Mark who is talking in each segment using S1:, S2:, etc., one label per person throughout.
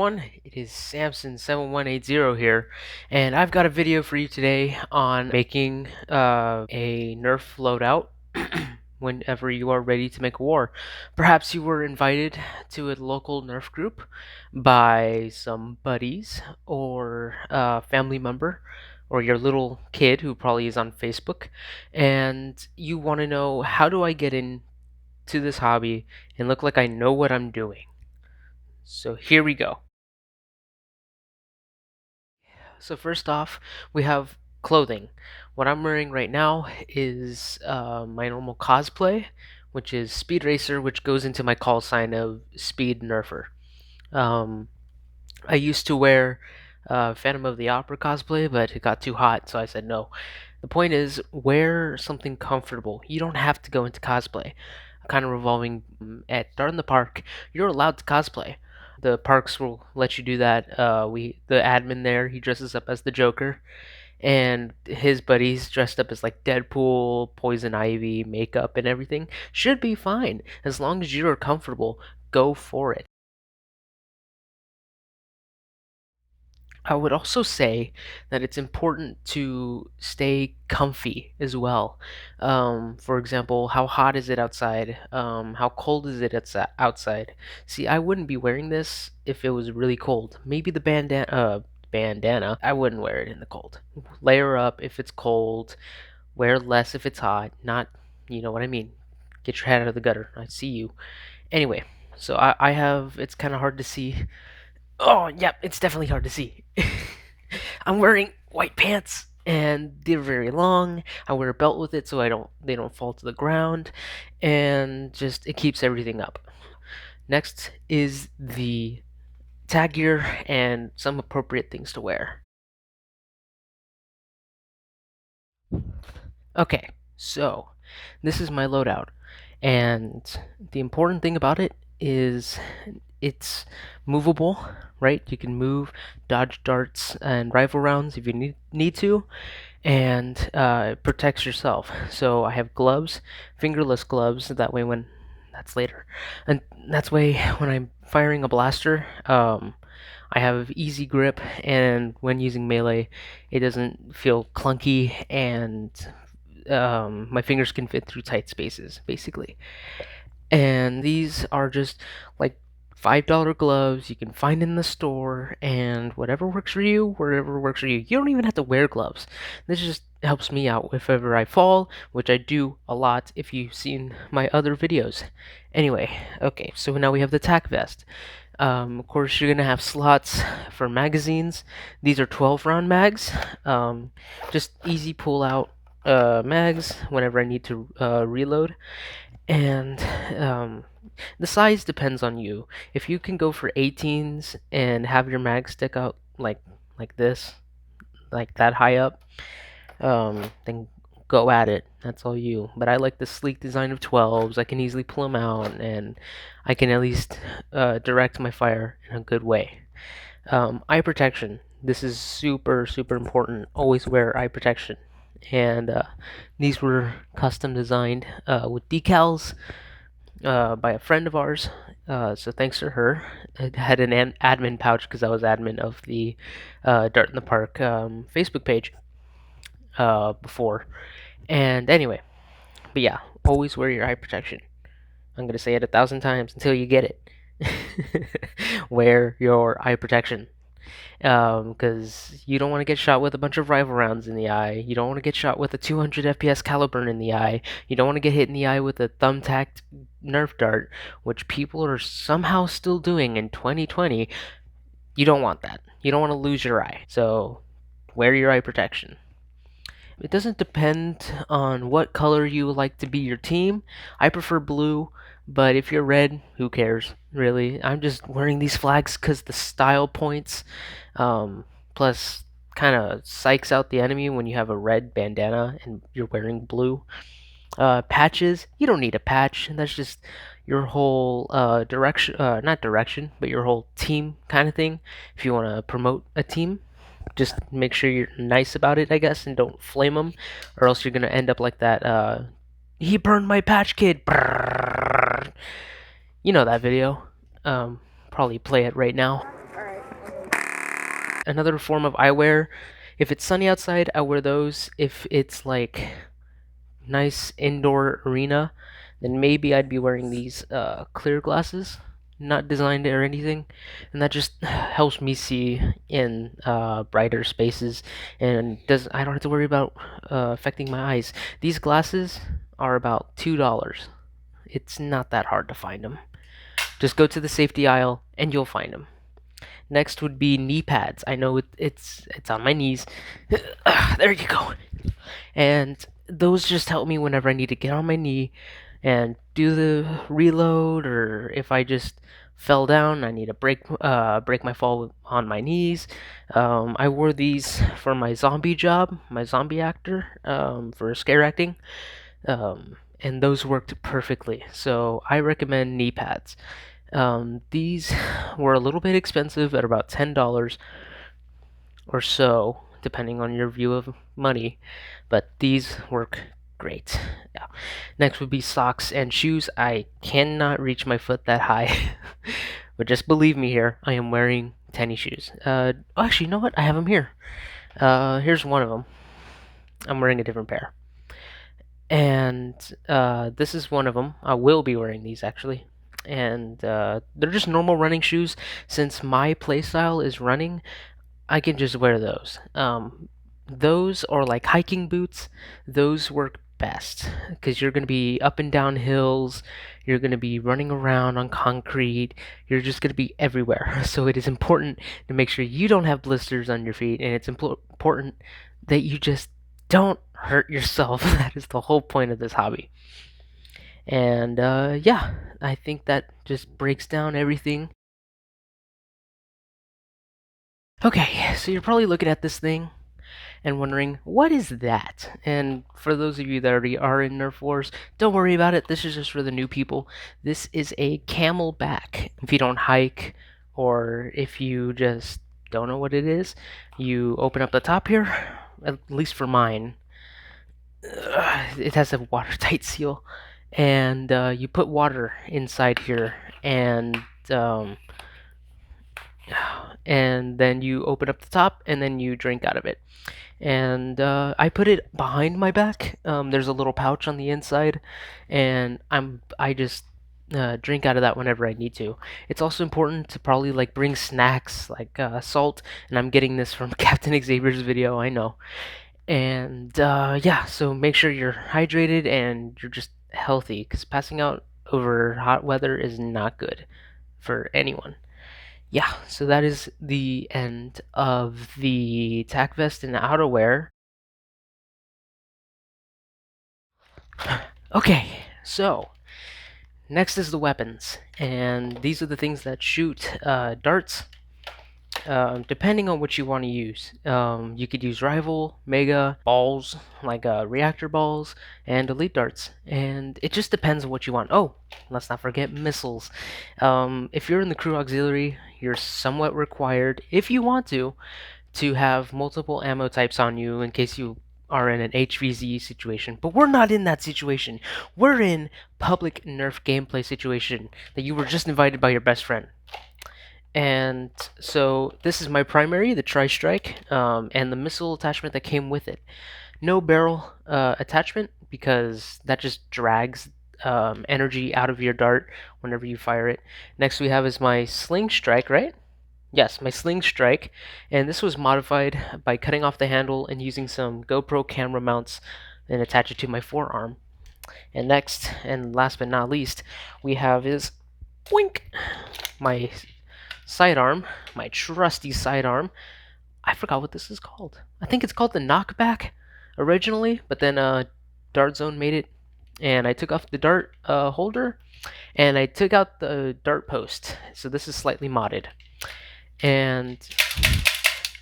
S1: everyone, it is Samson7180 here, and I've got a video for you today on making a Nerf loadout whenever you are ready to make a war. Perhaps you were invited to a local Nerf group by some buddies or a family member or your little kid who probably is on Facebook, and you want to know, how do I get into this hobby and look like I know what I'm doing? So here we go. So first off, we have clothing. What I'm wearing right now is my normal cosplay, which is Speed Racer, which goes into my call sign of Speed Nerfer. Um, I used to wear Phantom of the Opera cosplay, but it got too hot, so I said no. The point is, wear something comfortable. You don't have to go into cosplay. Kind of revolving at Dart in the Park, you're allowed to cosplay. The parks will let you do that. The admin there, he dresses up as the Joker, and his buddies dressed up as like Deadpool, Poison Ivy, makeup and everything. Should be fine as long as you're comfortable. Go for it. I would also say that it's important to stay comfy as well. For example, how hot is it outside? How cold is it outside? See, I wouldn't be wearing this if it was really cold. Maybe the bandana, I wouldn't wear it in the cold. Layer up if it's cold, wear less if it's hot. Not, you know what I mean. Get your head out of the gutter. I see you. Anyway, so I have, it's kind of hard to see. Oh, yep, it's definitely hard to see. I'm wearing white pants and they're very long. I wear a belt with it so they don't fall to the ground, and just it keeps everything up. Next is the tag gear and some appropriate things to wear. Okay, so this is my loadout, and the important thing about it is it's movable, right? You can move, dodge darts and rifle rounds if you need to, and it protects yourself. So I have gloves, fingerless gloves. That way, when that's later, and that's way when I'm firing a blaster, I have easy grip, and when using melee, it doesn't feel clunky, and my fingers can fit through tight spaces, basically. And these are just like $5 gloves you can find in the store, and whatever works for you, wherever works for you. You don't even have to wear gloves. This just helps me out if ever I fall, which I do a lot if you've seen my other videos. Anyway, okay, so now we have the tack vest. Of course, you're gonna have slots for magazines. These are 12-round mags. Just easy pull out mags whenever I need to reload. And the size depends on you. If you can go for 18s and have your mag stick out like this, like that high up, then go at it. That's all you. But I like the sleek design of 12s. I can easily pull them out, and I can at least direct my fire in a good way. Eye protection. This is super important. Always wear eye protection. And these were custom designed with decals by a friend of ours. So thanks to her. I had an admin pouch because I was admin of the Dart in the Park Facebook page before. And anyway, but yeah, always wear your eye protection. I'm gonna say it 1,000 times until you get it. Wear your eye protection. Because you don't want to get shot with a bunch of rifle rounds in the eye. You don't want to get shot with a 200 FPS caliber in the eye. You don't want to get hit in the eye with a thumbtacked Nerf dart, which people are somehow still doing in 2020. You don't want that. You don't want to lose your eye. So wear your eye protection. It doesn't depend on what color you would like to be your team. I prefer blue, but if you're red, who cares, really? I'm just wearing these flags because the style points. Plus, kind of psychs out the enemy when you have a red bandana and you're wearing blue. Patches, you don't need a patch. That's just your whole direction, not direction, but your whole team kind of thing. If you want to promote a team, just make sure you're nice about it, I guess, and don't flame them, or else you're gonna end up like that. He burned my patch kid. You know that video. Probably play it right now. another form of eyewear. If it's sunny outside, I wear those. If it's like nice indoor arena, then maybe I'd be wearing these clear glasses, not designed or anything, and that just helps me see in brighter spaces, and does I don't have to worry about affecting my eyes. These glasses are about $2. It's not that hard to find them. Just go to the safety aisle and you'll find them. Next would be knee pads. I know it's on my knees. There you go. And those just help me whenever I need to get on my knee and do the reload, or if I just fell down, I need to break my fall on my knees. I wore these for my zombie job, my zombie actor, for scare acting, and those worked perfectly. So I recommend knee pads. These were a little bit expensive at about $10 or so, depending on your view of money, but these work great. Yeah. Next would be socks and shoes. I cannot reach my foot that high, but just believe me here, I am wearing tennis shoes. Actually, you know what? I have them here. Here's one of them. I'm wearing a different pair. And this is one of them. I will be wearing these actually. And they're just normal running shoes. Since my playstyle is running, I can just wear those. Those are like hiking boots. Those work best because you're going to be up and down hills. You're going to be running around on concrete. You're just going to be everywhere. So it is important to make sure you don't have blisters on your feet, and it's important that you just don't hurt yourself. That is the whole point of this hobby. And yeah, I think that just breaks down everything. Okay, so you're probably looking at this thing and wondering, what is that? And for those of you that already are in Nerf Wars, don't worry about it. This is just for the new people. This is a camelback. If you don't hike, or if you just don't know what it is, you open up the top here, at least for mine. It has a watertight seal, and you put water inside here, um, and then you open up the top, and then you drink out of it. And I put it behind my back. There's a little pouch on the inside, and I just drink out of that whenever I need to. It's also important to probably like bring snacks like salt, and I'm getting this from Captain Xavier's video, I know. And yeah, so make sure you're hydrated and you're just healthy, because passing out over hot weather is not good for anyone. Yeah, so that is the end of the tack vest and outerwear. Okay, so next is the weapons, and these are the things that shoot darts. Depending on what you want to use, you could use rival, mega, balls, like reactor balls, and elite darts. And it just depends on what you want. Oh, let's not forget missiles. If you're in the crew auxiliary, you're somewhat required, if you want to have multiple ammo types on you in case you are in an HVZ situation. But we're not in that situation. We're in public Nerf gameplay situation that you were just invited by your best friend. And so this is my primary, the Tri-Strike, and the missile attachment that came with it. No barrel attachment, because that just drags energy out of your dart whenever you fire it. Next we have is my Sling Strike, right? Yes, my Sling Strike, and this was modified by cutting off the handle and using some GoPro camera mounts and attach it to my forearm. And next, and last but not least, we have is wink, my sidearm, my trusty sidearm. I forgot what this is called. I think it's called the Knockback originally, but then Dart Zone made it, and I took off the dart holder, and I took out the dart post. So this is slightly modded, and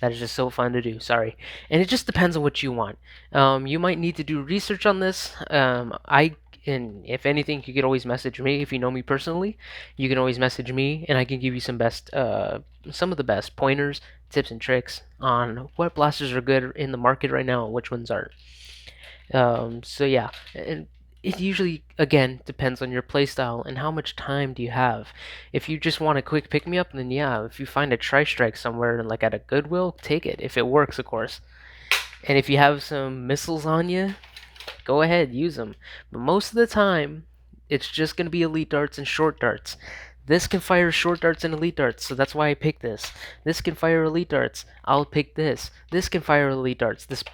S1: that is just so fun to do. Sorry, and it just depends on what you want. You might need to do research on this. And if anything, you can always message me. If you know me personally, you can always message me, and I can give you some of the best pointers, tips, and tricks on what blasters are good in the market right now and which ones aren't. So yeah, and it usually, again, depends on your playstyle and how much time do you have. If you just want a quick pick-me-up, then yeah, if you find a tri-strike somewhere, like at a Goodwill, take it, if it works, of course. And if you have some missiles on you, go ahead, use them. But most of the time, it's just going to be elite darts and short darts. This can fire short darts and elite darts, so that's why I picked this. This can fire elite darts. I'll pick this. This can fire elite darts. This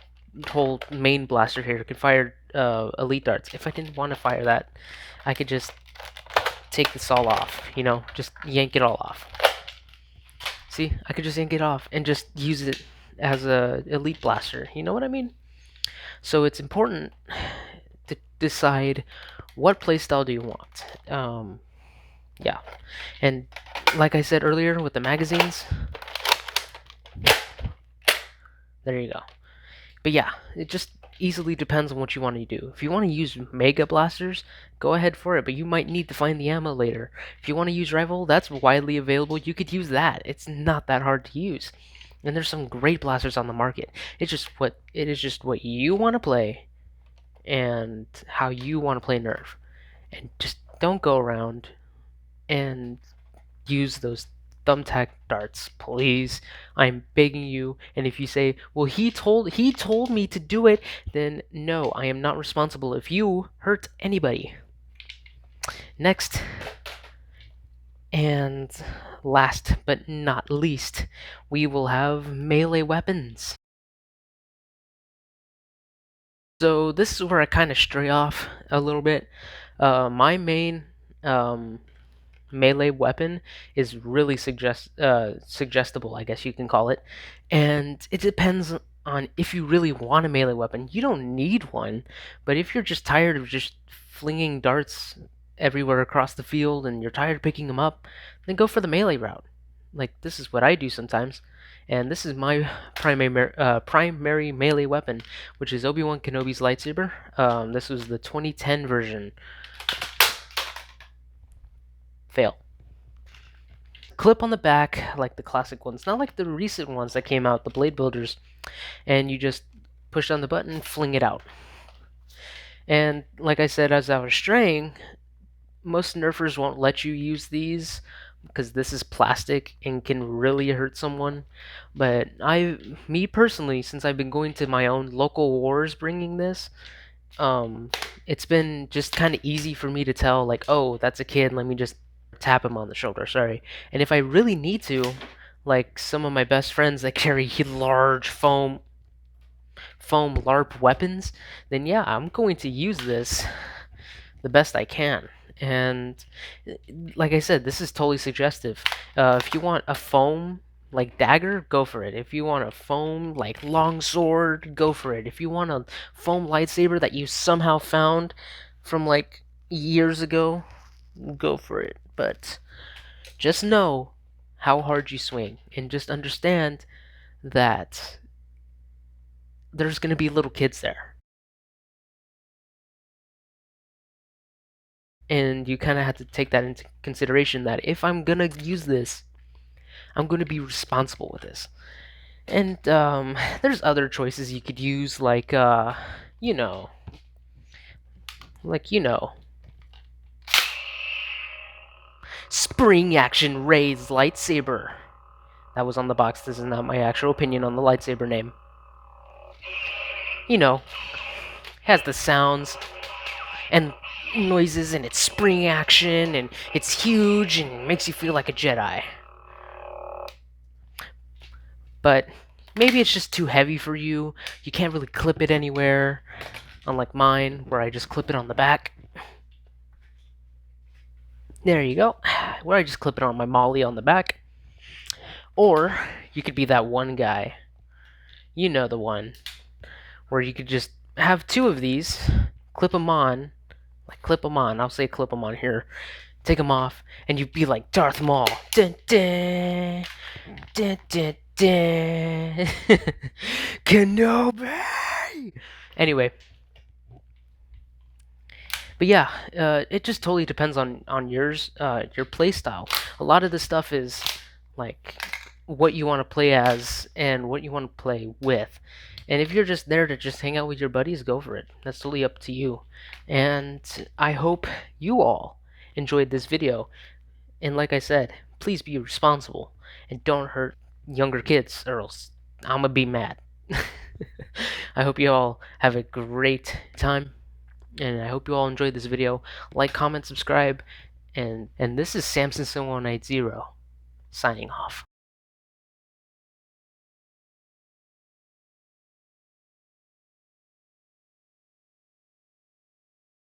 S1: whole main blaster here can fire elite darts. If I didn't want to fire that, I could just take this all off, you know, just yank it all off. See, I could just yank it off and just use it as a elite blaster. You know what I mean? So it's important to decide what playstyle do you want. Yeah, and like I said earlier with the magazines, there you go. But yeah, it just easily depends on what you want to do. If you want to use mega blasters, go ahead for it, but you might need to find the ammo later. If you want to use rifle, that's widely available. You could use that. It's not that hard to use. And there's some great blasters on the market. It is just what you want to play and how you want to play Nerf. And just don't go around and use those thumbtack darts, please. I'm begging you. And if you say, well, he told me to do it, then no, I am not responsible if you hurt anybody. Next, and last but not least, we will have melee weapons. So this is where I kind of stray off a little bit. My main melee weapon is really suggestible, I guess you can call it, and it depends on if you really want a melee weapon. You don't need one, but if you're just tired of just flinging darts everywhere across the field and you're tired of picking them up, then go for the melee route. Like, this is what I do sometimes, and this is my primary melee weapon, which is Obi-Wan Kenobi's lightsaber. This was the 2010 version. Fail. Clip on the back like the classic ones, not like the recent ones that came out, the Blade Builders, and you just push down the button, fling it out. And like I said, as I was straying, most nerfers won't let you use these because this is plastic and can really hurt someone. But me personally, since I've been going to my own local wars bringing this, it's been just kind of easy for me to tell, like, oh, that's a kid, let me just tap him on the shoulder, sorry. And if I really need to, like some of my best friends that carry large foam LARP weapons, then yeah, I'm going to use this the best I can. And like I said, this is totally suggestive. If you want a foam like dagger, go for it. If you want a foam like long sword, go for it. If you want a foam lightsaber that you somehow found from like years ago, go for it. But just know how hard you swing, and just understand that there's going to be little kids there. And you kind of have to take that into consideration, that if I'm going to use this, I'm going to be responsible with this. And there's other choices you could use, like, you know, spring action raised lightsaber. That was on the box. This is not my actual opinion on the lightsaber name. You know, has the sounds and noises, and it's spring action, and it's huge, and makes you feel like a Jedi. But maybe it's just too heavy for you. You can't really clip it anywhere, unlike mine, where I just clip it on the back. There you go, where I just clip it on my molly on the back. Or you could be that one guy, you know, the one where you could just have two of these, clip them on, I'll say clip them on here, take them off, and you'd be like Darth Maul. Dun, dun, dun, dun, dun. Kenobi! Anyway. But yeah, it just totally depends on yours, your play style. A lot of this stuff is like what you want to play as and what you want to play with. And if you're just there to just hang out with your buddies, go for it. That's totally up to you. And I hope you all enjoyed this video. And like I said, please be responsible and don't hurt younger kids, or else I'm gonna be mad. I hope you all have a great time, and I hope you all enjoyed this video. Like, comment, subscribe, and this is Samson 180 signing off.